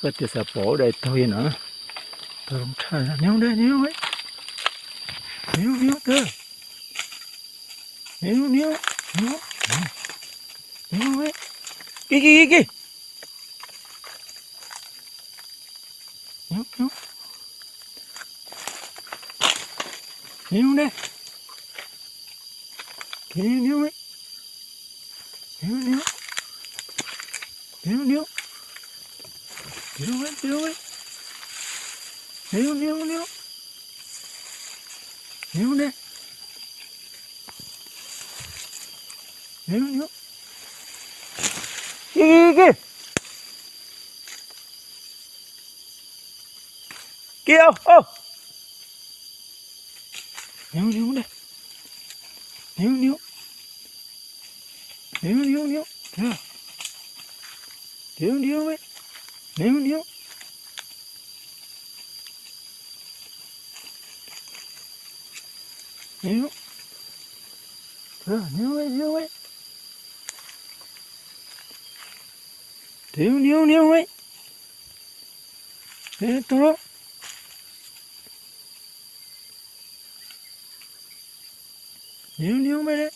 Có thể sẽ bỏ đây thôi nữa. Tôi không thay ra níu đây níu ấy. Níu tơ. Níu ấy. Kì. Níu. Níu đây. Kì níu ấy. Níu. Níu ấy. Níu đây. Níu. Kì. Kìa, níu đây. Níu. Thế. Níu ấy. Níu. Thế, níu ấy. Níu ấy. Thế, tôi. Níu mày đấy.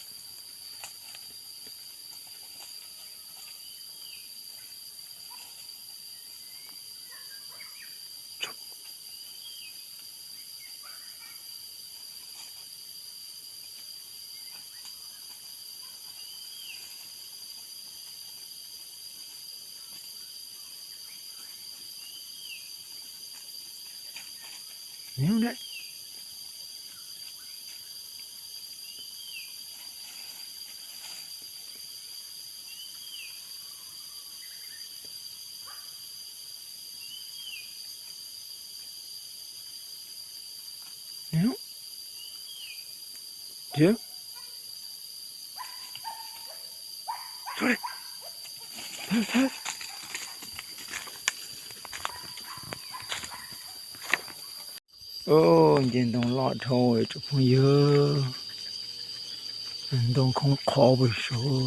Níu đấy. Níu. Chưa. Thôi. Thôi. Nhìn đồng lọt thôi, chụp không dơ. Đồng không khó bởi số.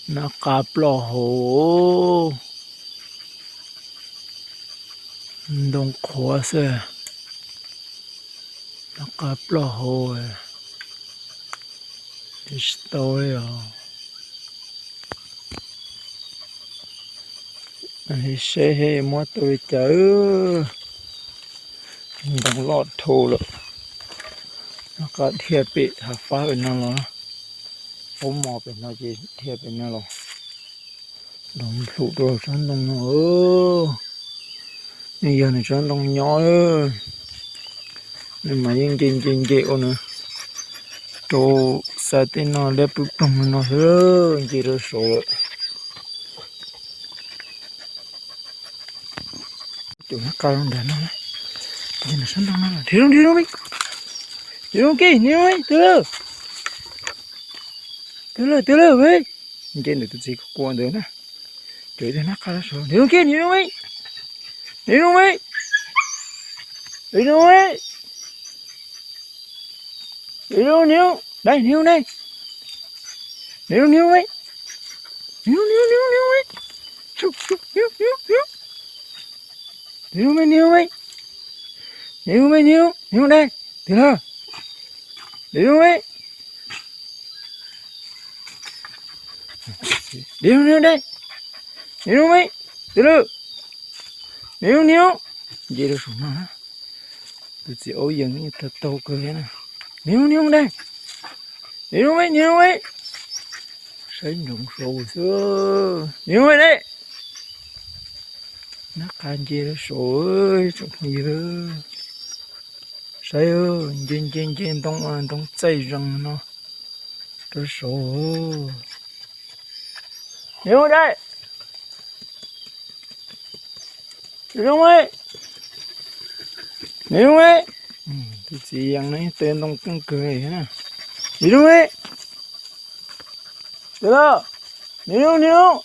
Nó cạp lò hổ. Đồng khó xe. Nó cạp lò hổ. Thì tôi à. Thì xe hề mua tôi chớ. Đồng lọt thô lắm. Nó có thiệp bị thả phá bên nó rồi. Ôm mò bên nó chỉ thiệp bên nó rồi. Đồng phụ đồ chân đồng nó ơ. Bây giờ này chân đồng nhỏ ơ. Nhưng mà những trên kẹo nữa. Đồ xa tên nó đẹp bức đồng nó ơ. Chỉ rồi số rồi. Chúng nó cao hơn đàn nó này. Nhìn nó chân đồng nó là đi đâu mình. Đi đâu kì, đi đâu ấy, từ lơ vậy. Trên này tôi chỉ có quan được nè. Trời ơi nó cao số. Đi đâu kì, đi đâu ấy. Đi đâu níu. Đây, níu đây. Níu ấy. Níu ấy. Chụp, níu. Níu ấy. Níu đây. Từ lơ. Níu ấy. Níu đây. Níu ấy. Từ lơ. Níu. Vậy được xuống nó. Tôi chỉ ấu dần như thật tâu cơ nè. Níu đây. Níu ấy. Sấy nhụng sổ xưa. Níu ấy đấy. Nó can gì đó sổ ơi. Trong gì đó. Sấy ơi. Trên đông chạy răng nó. Đó sổ. Níu đây. Níu ấy. Thì chỉ ăn này tên đông cưng cười nè. Níu ấy. Được rồi. Níu.